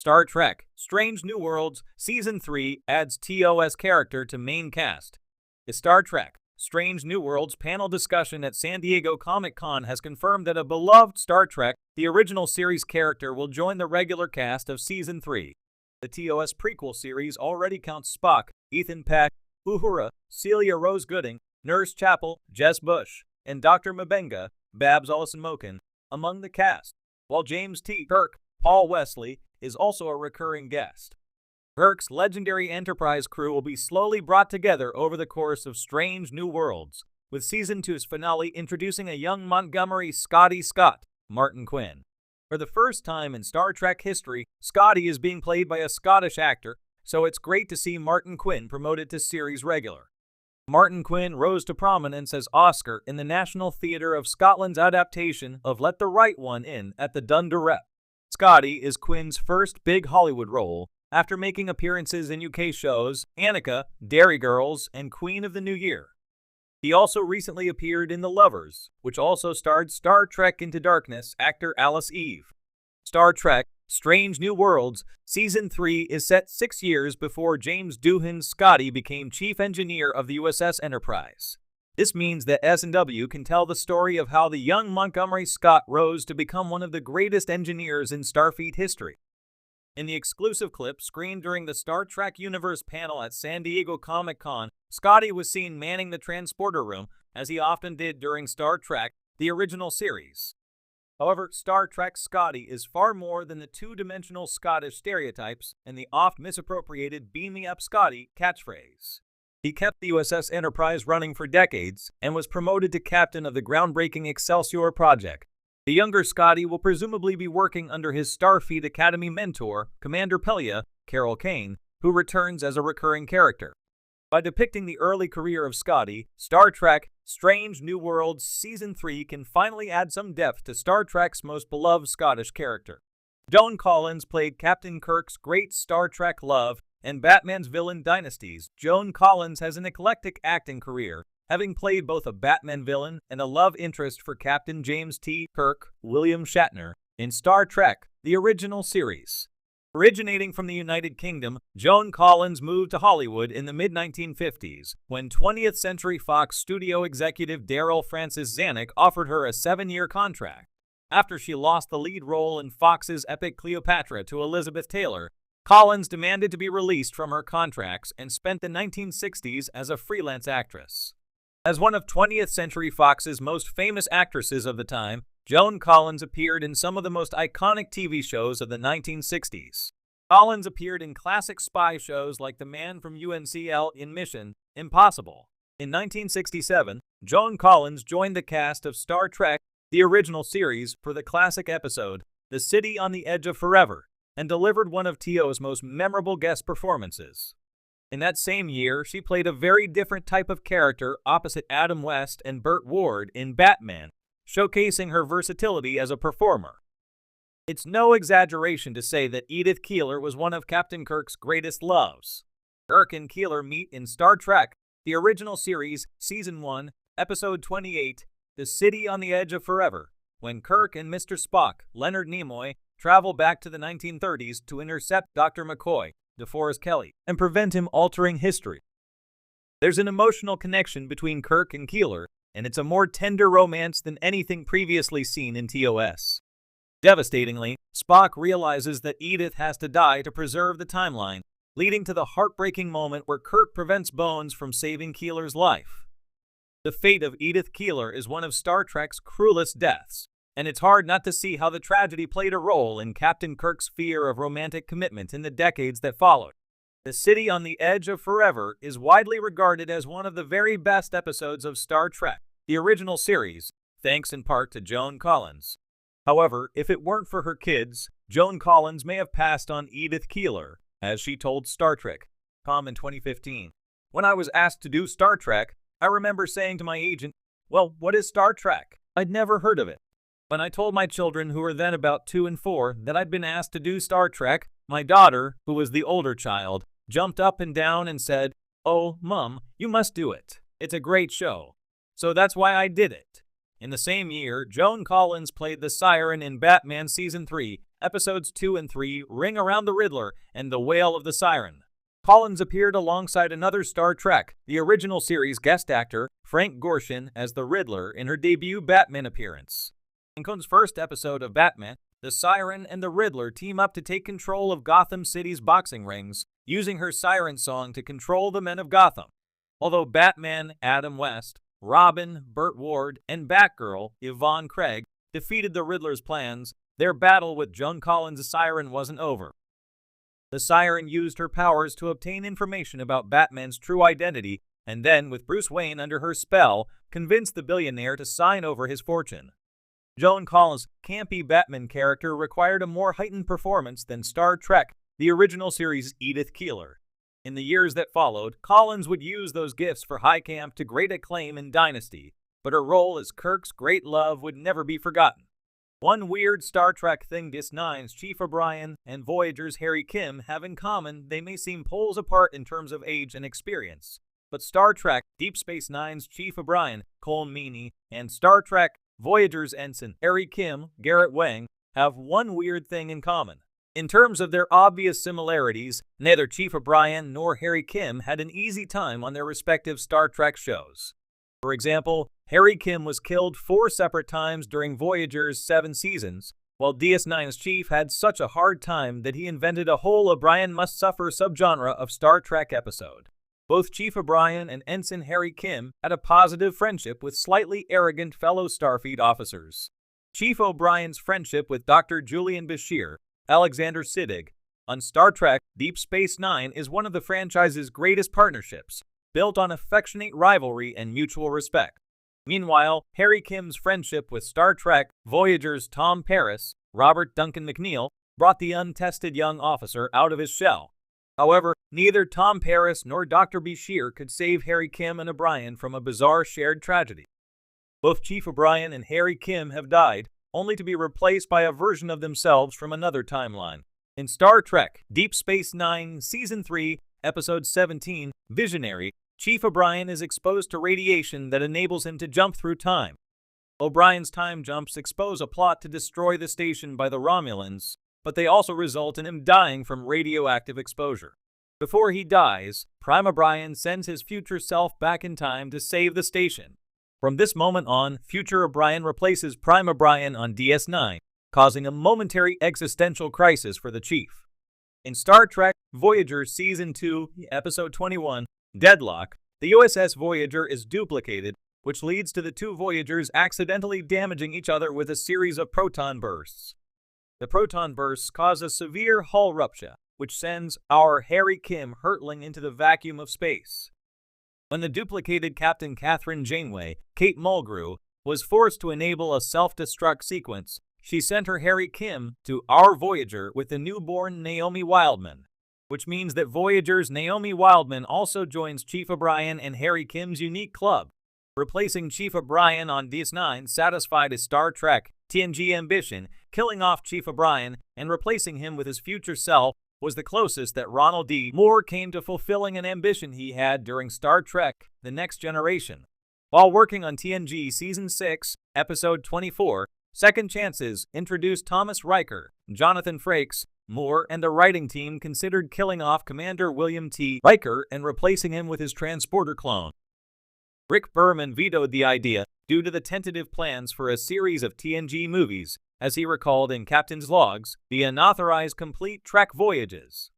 Star Trek: Strange New Worlds Season 3 adds TOS character to main cast. The Star Trek: Strange New Worlds panel discussion at San Diego Comic-Con has confirmed that a beloved Star Trek, the original series character, will join the regular cast of Season 3. The TOS prequel series already counts Spock, Ethan Peck, Uhura, Celia Rose Gooding, Nurse Chapel, Jess Bush, and Dr. Mabenga, Babs Olsen-Moken, among the cast, while James T. Kirk, Paul Wesley, is also a recurring guest. Kirk's legendary Enterprise crew will be slowly brought together over the course of Strange New Worlds, with Season 2's finale introducing a young Montgomery Scotty Scott, Martin Quinn. For the first time in Star Trek history, Scotty is being played by a Scottish actor, so it's great to see Martin Quinn promoted to series regular. Martin Quinn rose to prominence as Oscar in the National Theatre of Scotland's adaptation of Let the Right One In at the Dunder Rep. Scotty is Quinn's first big Hollywood role, after making appearances in UK shows Annika, Derry Girls, and Queen of the New Year. He also recently appeared in The Lovers, which also starred Star Trek Into Darkness actor Alice Eve. Star Trek: Strange New Worlds Season 3 is set 6 years before James Doohan's Scotty became chief engineer of the USS Enterprise. This means that S&W can tell the story of how the young Montgomery Scott rose to become one of the greatest engineers in Starfleet history. In the exclusive clip screened during the Star Trek Universe panel at San Diego Comic-Con, Scotty was seen manning the transporter room, as he often did during Star Trek, the original series. However, Star Trek Scotty is far more than the two-dimensional Scottish stereotypes and the oft-misappropriated "Beam me up, Scotty" catchphrase. He kept the USS Enterprise running for decades and was promoted to captain of the groundbreaking Excelsior project. The younger Scotty will presumably be working under his Starfleet Academy mentor, Commander Pelia, Carol Kane, who returns as a recurring character. By depicting the early career of Scotty, Star Trek: Strange New Worlds Season 3 can finally add some depth to Star Trek's most beloved Scottish character. Joan Collins played Captain Kirk's great Star Trek love and Batman's villain Dynasties. Joan Collins has an eclectic acting career, having played both a Batman villain and a love interest for Captain James T. Kirk, William Shatner, in Star Trek, the original series. Originating from the United Kingdom, Joan Collins moved to Hollywood in the mid-1950s, when 20th Century Fox studio executive Daryl Francis Zanuck offered her a 7-year contract. After she lost the lead role in Fox's epic Cleopatra to Elizabeth Taylor, Collins demanded to be released from her contracts and spent the 1960s as a freelance actress. As one of 20th Century Fox's most famous actresses of the time, Joan Collins appeared in some of the most iconic TV shows of the 1960s. Collins appeared in classic spy shows like The Man from UNCL in Mission Impossible. In 1967, Joan Collins joined the cast of Star Trek, the original series, for the classic episode, The City on the Edge of Forever, and delivered one of TO's most memorable guest performances. In that same year, she played a very different type of character opposite Adam West and Burt Ward in Batman, showcasing her versatility as a performer. It's no exaggeration to say that Edith Keeler was one of Captain Kirk's greatest loves. Kirk and Keeler meet in Star Trek, the original series, Season 1, Episode 28, The City on the Edge of Forever, when Kirk and Mr. Spock, Leonard Nimoy, travel back to the 1930s to intercept Dr. McCoy, DeForest Kelley, and prevent him altering history. There's an emotional connection between Kirk and Keeler, and it's a more tender romance than anything previously seen in TOS. Devastatingly, Spock realizes that Edith has to die to preserve the timeline, leading to the heartbreaking moment where Kirk prevents Bones from saving Keeler's life. The fate of Edith Keeler is one of Star Trek's cruelest deaths, and it's hard not to see how the tragedy played a role in Captain Kirk's fear of romantic commitment in the decades that followed. The City on the Edge of Forever is widely regarded as one of the very best episodes of Star Trek, the original series, thanks in part to Joan Collins. However, if it weren't for her kids, Joan Collins may have passed on Edith Keeler, as she told Star Trek.com in 2015. When I was asked to do Star Trek, I remember saying to my agent, "Well, what is Star Trek? I'd never heard of it." When I told my children, who were then about 2 and 4, that I'd been asked to do Star Trek, my daughter, who was the older child, jumped up and down and said, "Oh, Mom, you must do it. It's a great show." So that's why I did it. In the same year, Joan Collins played the Siren in Batman Season 3, Episodes 2 and 3, Ring Around the Riddler and The Wail of the Siren. Collins appeared alongside another Star Trek, the original series guest actor, Frank Gorshin, as the Riddler in her debut Batman appearance. In Cohn's first episode of Batman, the Siren and the Riddler team up to take control of Gotham City's boxing rings, using her Siren song to control the men of Gotham. Although Batman, Adam West, Robin, Burt Ward, and Batgirl, Yvonne Craig, defeated the Riddler's plans, their battle with Joan Collins' Siren wasn't over. The Siren used her powers to obtain information about Batman's true identity, and then, with Bruce Wayne under her spell, convinced the billionaire to sign over his fortune. Joan Collins' campy Batman character required a more heightened performance than Star Trek, the original series' Edith Keeler. In the years that followed, Collins would use those gifts for high camp to great acclaim in Dynasty, but her role as Kirk's great love would never be forgotten. One weird Star Trek thing DS9's Chief O'Brien and Voyager's Harry Kim have in common: they may seem poles apart in terms of age and experience, but Star Trek Deep Space Nine's Chief O'Brien, Colm Meaney, and Star Trek Voyager's Ensign Harry Kim, Garrett Wang, have one weird thing in common. In terms of their obvious similarities, neither Chief O'Brien nor Harry Kim had an easy time on their respective Star Trek shows. For example, Harry Kim was killed 4 separate times during Voyager's 7 seasons, while DS9's Chief had such a hard time that he invented a whole O'Brien must suffer subgenre of Star Trek episode. Both Chief O'Brien and Ensign Harry Kim had a positive friendship with slightly arrogant fellow Starfleet officers. Chief O'Brien's friendship with Dr. Julian Bashir, Alexander Siddig, on Star Trek Deep Space Nine is one of the franchise's greatest partnerships, built on affectionate rivalry and mutual respect. Meanwhile, Harry Kim's friendship with Star Trek Voyager's Tom Paris, Robert Duncan McNeil, brought the untested young officer out of his shell. However, neither Tom Paris nor Dr. Bashir could save Harry Kim and O'Brien from a bizarre shared tragedy. Both Chief O'Brien and Harry Kim have died, only to be replaced by a version of themselves from another timeline. In Star Trek Deep Space Nine, Season 3, Episode 17, Visionary, Chief O'Brien is exposed to radiation that enables him to jump through time. O'Brien's time jumps expose a plot to destroy the station by the Romulans, but they also result in him dying from radioactive exposure. Before he dies, Prime O'Brien sends his future self back in time to save the station. From this moment on, future O'Brien replaces Prime O'Brien on DS9, causing a momentary existential crisis for the Chief. In Star Trek Voyager Season 2, Episode 21, Deadlock, the USS Voyager is duplicated, which leads to the two Voyagers accidentally damaging each other with a series of proton bursts. The proton bursts cause a severe hull rupture, which sends our Harry Kim hurtling into the vacuum of space. When the duplicated Captain Catherine Janeway, Kate Mulgrew, was forced to enable a self-destruct sequence, she sent her Harry Kim to our Voyager with the newborn Naomi Wildman, which means that Voyager's Naomi Wildman also joins Chief O'Brien and Harry Kim's unique club. Replacing Chief O'Brien on DS9 satisfied his Star Trek TNG ambition, killing off Chief O'Brien and replacing him with his future self was the closest that Ronald D. Moore came to fulfilling an ambition he had during Star Trek The Next Generation. While working on TNG Season 6, Episode 24, Second Chances introduced Thomas Riker, Jonathan Frakes. Moore and the writing team considered killing off Commander William T. Riker and replacing him with his transporter clone. Rick Berman vetoed the idea due to the tentative plans for a series of TNG movies, as he recalled in Captain's Logs, the unauthorized complete Trek voyages.